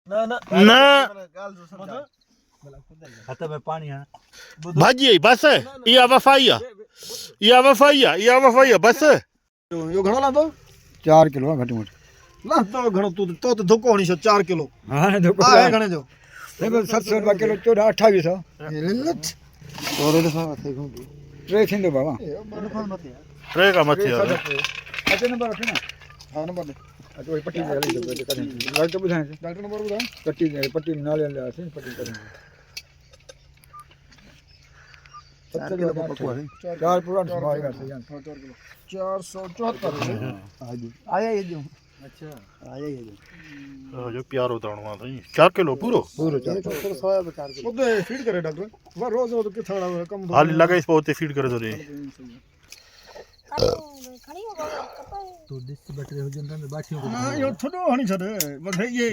ना हथ में पानी है भाजी बस इहा वफ़ाई आहे बस यो घणो लांदो 4 किलो घट मुट लांदो घणो तू तो धोको होनी 4 किलो हां देखो आहे घणे जो देखो 700 रुपया किलो 2800 और रे सा थे घो ट्रे थिंदो बाबा टे का मथे अचे नंबर रखे ना हां नंबर दे अचो पट्टी में हली दो करें डॉक्टर बुझाए डॉक्टर नंबर बुधा पट्टी में नाले ले आसे पट्टी करेंगे 4 किलो पकवा है 4 पूरा समाएगा सही 474 आया ये जो अच्छा आया ये जो प्यारो तणवा थई 4 किलो पूरो पूरो 4 किलो ओदे फीड करे डॉक्टर वो रोज रोज के थोड़ा कम हाल लगाई पोते फीड करे तो रे तो दिस बैटरी हो जंदा में बाठियों को हां यो थोड़ो हणी छदे बस ये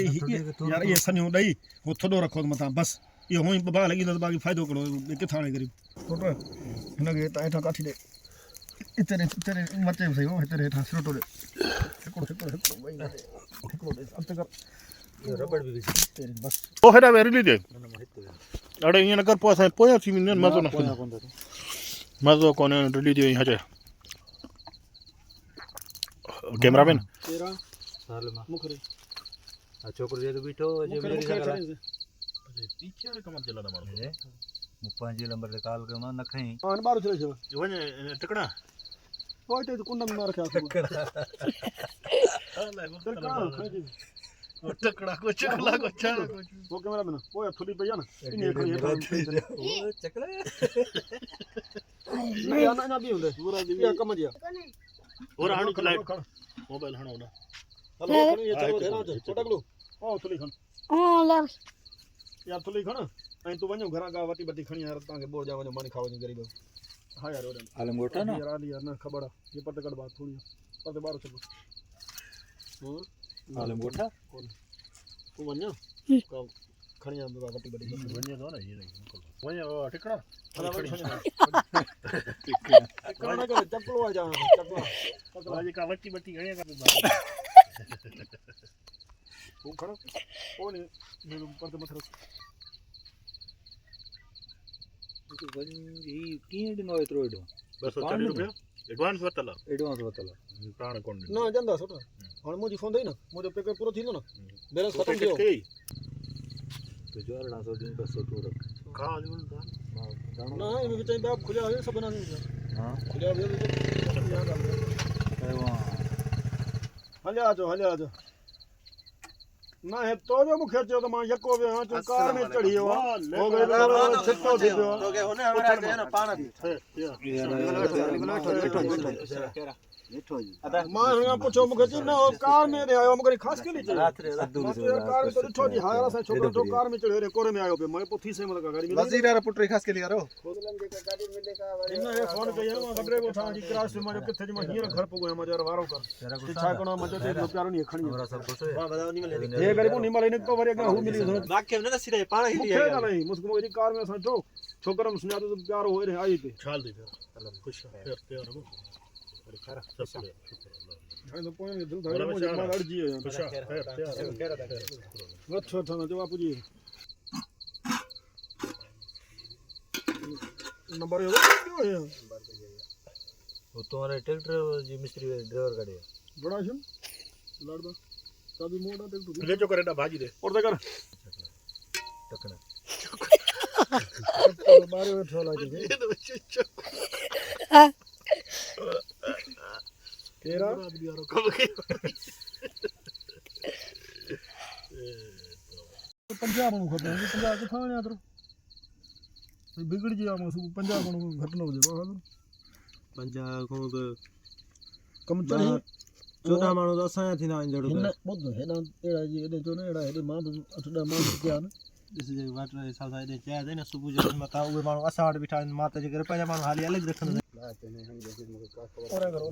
यार ये सनियो दई वो थोड़ो रखो मता बस ये होई बा लगी तो बाकी फायदो करो के थाने करी फोटो नगे ताठा काठी दे इतने मचे सही हो इतने था सुटो दे ठिको वही ठिको दे अब तक रबड़ भी तेरे बस ओ हेरा वेरी दे अड़े इन कर पोसा पोया थी मिन मजो न मजो कोने रेडी दे हजे कैमरामैन तेरा साल में मुखरे आ छोकरो जे तो बीठो जे मेरी सकला पीछे रे कमर चला मारो मुपांजी नंबर से कॉल के मन नखई हां बारो चले छो वने टकड़ा ओए तो कुंडम में रखा टकड़ा को चकला को चा वो कैमरा में ओए थोड़ी भैया ना इने खड़ी है ओ चकला नहीं आना ना भी होंदे पूरा दिन या कम जिया और हाण लाइट मोबाइल हणो ना हेलो ये चलो देना छोटा गलो ओ थोड़ी खन ओ ले यार थोड़ी खन ऐं तू वञो घरां का वटी बटी खणी यार तव्हांखे बोर जा वञो मानी खाओ गरीब हाँ यार ओडन आलम गोटा ना यार आली यार ना खबर है ये पट कट बात थोड़ी पते बारो चलो आलम गोटा तू वञो का खणी आ वटी बटी वने तो ना ये वने टकड़ा टिकड़ा ना करे चपलो आ जाना चपलो आज का वटी बटी गणे का तू खड़ो ओ नहीं ये ऊपर तो मत रख ई कीं दिनो एतरो एडो 240 रुपया एडवांस वतला एडवांस वतला प्राण कोन ना जंदा सुठो हाणे मुंहिंजी फोन दई न मुंहिंजो पेकर पूरो थींदो न बैलेंस खत्म थियो तो जो 1800 दिन का सोटो रख का जोन ना इन विच में खुलिया हुए सब ना हां खुलिया हुए हले आजो ना है तो जो मुखे चो तो मां यको वे हां तू कार में चढ़ी हो गए छिटो थी पियो तो के होने हमरा के ना पाना दी मां हुआ पूछो मुखे जी ना कार में रे आयो मुखे खास के लिए रात रे कार में तो ठो जी हारा सा छोकरो तो कार में चढ़े रे कोरे में आयो पे मैं पोथी से मतलब गाड़ी में वजीर रे पुत्र खास के लिए करो इन ये फोन कयो मां खबरे को था जी क्रास में जो किथे जी मां हीर घर पगो हम जरा वारो कर छा कनो मजो दे प्यारो नहीं खणी हमरा सब कुछ हां बताओ नहीं मिले ये गरीब नहीं मिले इनको वरे का हु मिली वाक्य में ना सिरे पाना ही मुखे ना नहीं मुझको मेरी कार में सा जो छोकरम सुना तो प्यार हो रे आई पे छाल दे फिर खुश प्यार हो अरे खरा सब तो पोए दिल धरे मुझे मार अर्जी है खुश प्यार अच्छा था ना जो बापू जी नंबर है क्यों है वो तुम्हारे ट्रैक्टर जी मिस्त्री ड्राइवर गाड़ी है बड़ा शम लड़दा कभी मोड़ा देख तू ले जो करेडा भाजी दे और देकर टकना बारे में ठोला के तेरा पंजाब नु खबर पंजाब के थाने आदर बिगड़ गया मो पंजाब नु घटना हो जाए पंजाब को तो कम चढ़ी 14 मानो तो असा थी ना इंजड़ हिन बुध हेडा एड़ा जी एडे जो ने एड़ा हेडे मां 8 मां क्या न इस जे वाटर हिसाब सां एडे चाहे दे ना सुबह जो मता उए मानो असा वट बिठा माता जे घर पंजा मानो हाली अलग रखन और करो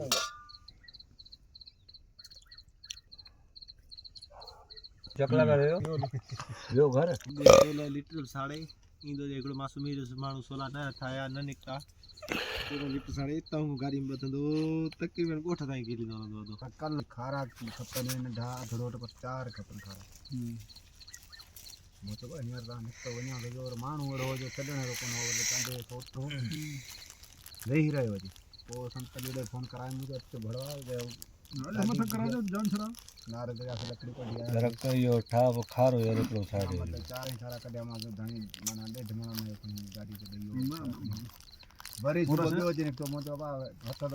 चकला करे यो घर लीटर साढ़े इंदो एकड़ो मासूमी मानु 16 न थाया न निकता पूरा लीटर साढ़े इतना गाड़ी में बतंदो तकरीबन कोठा ताई गिरी दो कल खारा खपन ढा धड़ोट पर 4 खपन खारा मूं चयो हींअर तव्हां निकितो वञो लॻो और माण्हू अहिड़ो हुओ जो छॾण जो कोन हो पंहिंजे सोचो वेही रहियो वरी पोइ संत ॾे फ़ोन कराए मुंहिंजो अच भड़वा कयो मत करा जो जान छड़ा नारे जॻह ते लकड़ी कढी रख इहो ठा बुखार हुयो हिकिड़ो साइड मतलब 4 छाड़ा कढिया मां धणी माना ॾेढ मां में गाॾी ते ॾेई वरी सुबुह ॿियो अची निकितो मूं चयो भाउ हथ त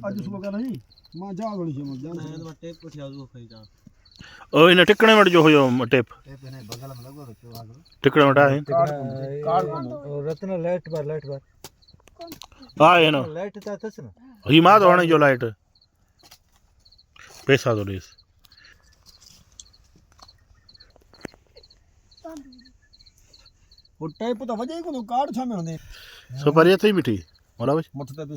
आज सुबह का नहीं मां जा वणी छे जान टेप पुठियां उहो खई जा ओ इन टिकणे वटि जो हुयो टेप टेप हिन बगल में लॻो रखियो आगरो टिकणे वटि आहे कार्ड रत्न लाइट बार आहे न लाइट त अथसि न ही मां तो हणे जो लाइट पैसा तो ॾेसि वो टेप तो वजे को कार्ड छा में हंदे सुपारी अथई बीठी मोला बस मत ते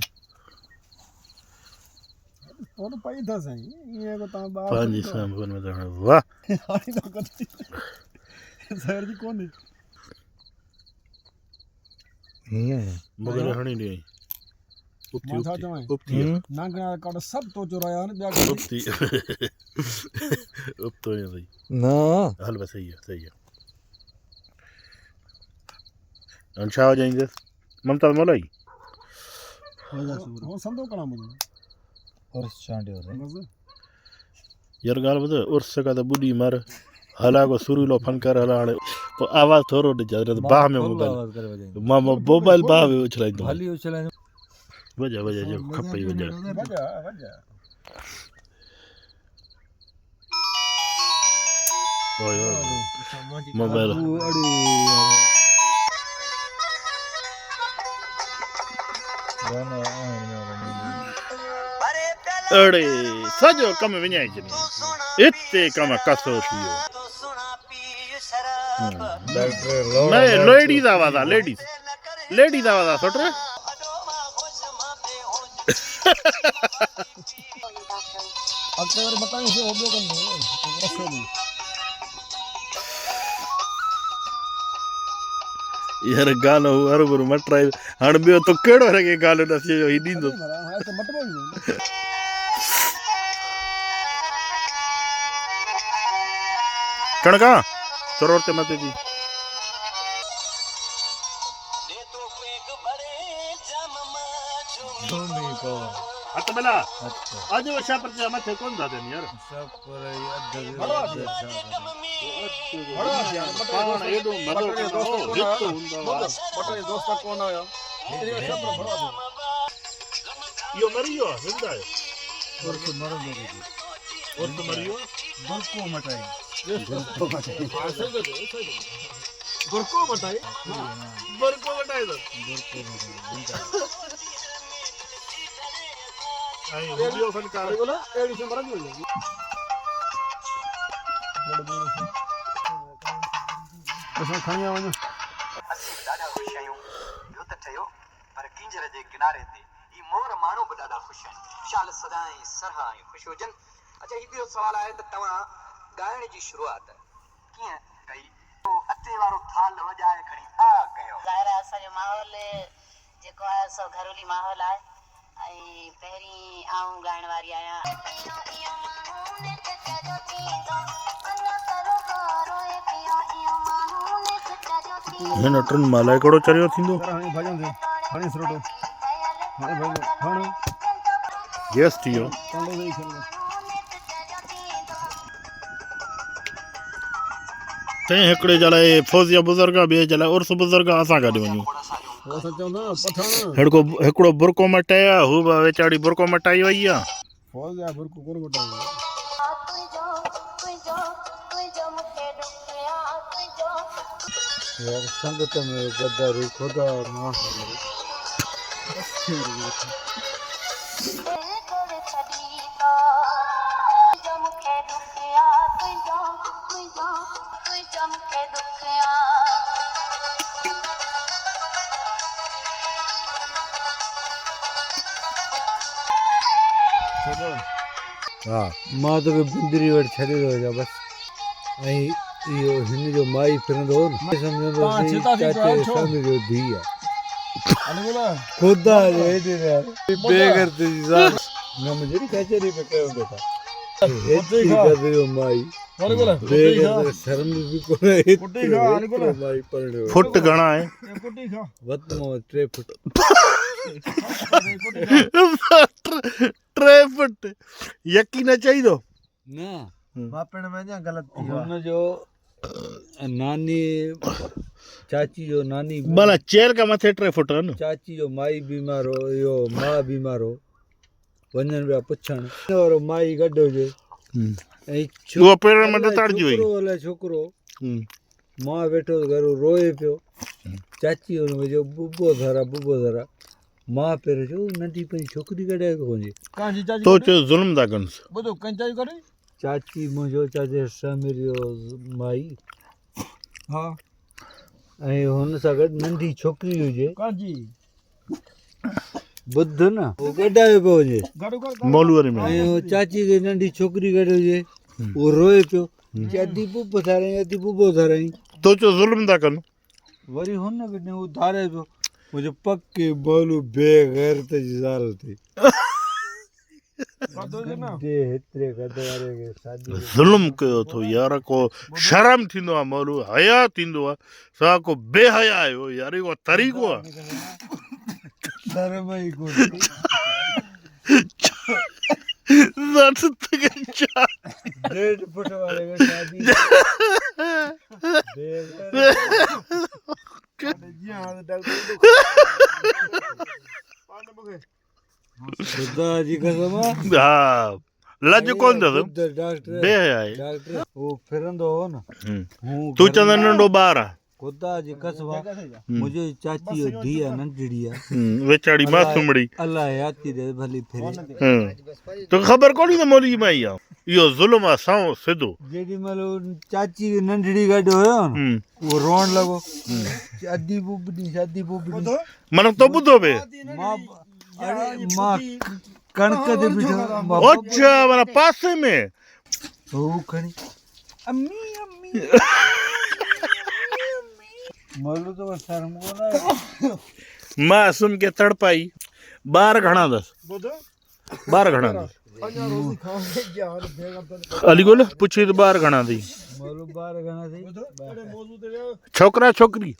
और पाई था सही ये को ता बाहर पांजी सामने में तो वाह हाड़ी तो करती सर जी कौन है हीअं मगर हणी ॾे मां छा चवां उपती नांगणा कार्ड सब तो चुराया ने ॿिया उपती उपतो ही सही न हल बस सही है अच्छा हो जाएंगे ममता मोलाई वो संदो करा मुझे और चांडियो रे बस यार गाल बता उर्स का तो बुढ़ी मार हला को सुरीलो फनकार हला तो आवाज थोरो ॾे जरे बाह में मोबाइल मां मोबाइल बाह में उछलाईंदो खाली उछलाए वजा जो खपई वजा वजा ओए मोबाइल अड़े सजो कम विञाए छॾी इते कम कसो थियो मैं लेडीज आवाज़ आ लेडीज आवाज़ आ सोट अक्टूबर बताई से हो गयो कंदो रस्ते में यार गानो हरबर मटराई हाणे ॿियो तो कहिड़ो रखे गानो नथी ही ॾींदो हां तो मटबो कणका सरोवर ते मथे जी हथ मिला आज वो छा पर मथे कोन था देन यार सब पर पाण एडो मज़ो कंदो हित हूंदो बटे दोस्त कोन आया तेरे सब पर भरवा दे यो मरियो जिंदा है और तो मरो मेरे और तो मरियो गुरको मटाई गुरको बताई बरको बताए तो आई वीडियो फनकार बोला एडी से मरन हो असां खणी वञो असीं ॾाढा ख़ुशि आहियूं ॿियो त ठहियो पर किंजर जे किनारे ते ही मोर माण्हू बि ॾाढा ख़ुशि आहिनि ख़ुशहाल सदाईं सरहा ऐं ख़ुशि हुजनि अच्छा ही ॿियो सवाल आहे त तव्हां ॻाइण जी शुरूआत कीअं कई अटे वारो थाल वॼाए खणी आ कयो ज़ाहिर आहे असांजो माहौल जेको आहे सो घरेलू माहौल आहे ऐं पहिरीं आऊं ॻाइण वारी आहियां हिन टन माला हिकिड़ो चरियो थींदो हाणे भॼन दे हाणे सरोटो हाणे भॼन हाणे गैस थी वियो कंडो वेई खेलो तंहिं हिकिड़े जे लाइ फौजिया बुज़ुर्ग ॿिए जे लाइ उर्स बुज़ुर्ग असां गॾु वञूं वो असां चवंदा पठान हिकिड़ो बुरको मटाया हू बि वेचारी बुरको मटाई वई आहे फौज या बुरको कोन वटायो यार संगत में गद्दारी खुदा माफ हा मां तो बिंदरी वटि छॾे थो वञा बसि ऐं इहो हिन जो माई फिरंदो हो न सम्झंदो चाचे सामने जो धीउ आहे खुदा बेगर तुंहिंजी ज़ात न मुंहिंजी कचहरी में कयूं वेठा एतिरी गदरियो माई अरे बोला बेगर शर्म भी कोने कुट्टी खा अरे बोला माई पड़े फुट घणा आहे ये कुट्टी खा वत में 3 फुट 3 फुट यकीन चाहिदो ना बापण में जा गलत थी हुन जो नानी चाची जो नानी भला चेयर का मथे 3 फुट आहे न चाची जो माई बीमार हो यो मां बीमार हो वञण पिया पुछण और माई गॾु हुजे ऐं उहो पेरनि में तड़जी वई छोकिरो अलाए छोकिरो मां वेठो घर रोए पियो चाची हुन वेझो बुबो धरा मां पहिरियों चयो नंढी पंहिंजी छोकिरी कढाए कोन्हे काजी चाची तो चयो ज़ुल्म था कनि बुधो कंचाई करे चाची मुंहिंजो चाचे समीर जो माई हां ऐं हुन सां गॾु नंढी छोकिरी हुजे काजी ॿुध न उहो कढायो पियो वञे गाड़ो कर मौलूअरे में ऐं उहो चाची खे नंढी छोकिरी गॾु हुजे उहो रोए पियो चई अधी पुप धाराई अधी बुबो धाराई तो चयो ज़ुल्म था कनि वरी हुन खे उहो धारे पियो मुंहिंजो पके बोलू बेगैरत जी ज़ाल थी कादो जे ना दे हेतिरे गद वारे खे शादी ज़ुल्म कयो थो यार को शर्म थींदो आहे मौलू हया थींदो आहे सा को बेहया आयो यार इहो तरीक़ो आहे शर्म ई कोन्हे डेढ़ फुट वाले खे शादी जी हां डॉक्टर पान मुखे खुदा जी कसम हा लज कोन अथसि डॉक्टर बेहया आहे डॉक्टर उहो फिरंदो हो न हूं तूं चवंदा नंढो ॿार आहे खुदा जी कसम मुंहिंजी चाची जो धीउ आहे नंढड़ी आहे वेचारी मासूमड़ी अलाह याती रे भली फिरे तो ख़बर कोन्हे त मौली माई आहे इहो ज़ुल्म आहे साओ सिधो जेॾी महिल चाची खे नंढड़ी गॾु हुयो न उहो रोअण लॻो अधी बुबड़ी माना तो ॿुधो बे मां कणक ते बीठो अच्छा माना पासे में हू खणी अम्मी मालू तो शर्म कोन मां सुन के तड़पाई ॿार घणा अथसि बुधो ॿार घणा अथसि अञा रोटी खाओगे यार बेगा तो अली गोल पुछी त ॿार घणा अथई मालू बार घणा थी बुधो अरे मौजूद है छोकिरा छोकिरी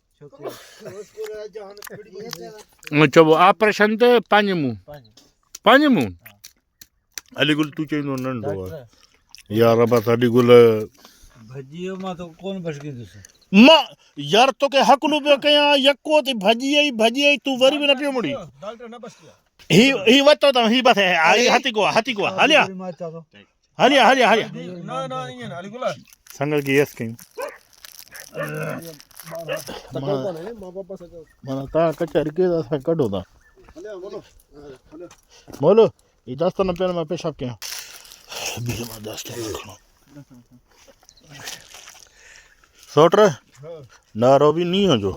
चइबो ऑपरेशन ते पंहिंजे मुंहुं अली गुल तूं चईंदो नंढो आहे यार बसि अली गुल भजियो मां तो कोन बचकींदुसि मां यार तोखे हकलू पियो कयां यको थी भॼी आई तूं वरी बि न पियो मुड़ी डॉक्टर न बस किया ही वतो अथव ही बसि हाथी को हलिया हलिया ना ना नहीं है अली गुला संगल की यस कयूं माना तव्हां कचहरी के असां कढो था मोलो ही दस्तन पहिरियों मां पेशाब कयां बीह मां दस्तन खणो सोट नारो बि नींहं जो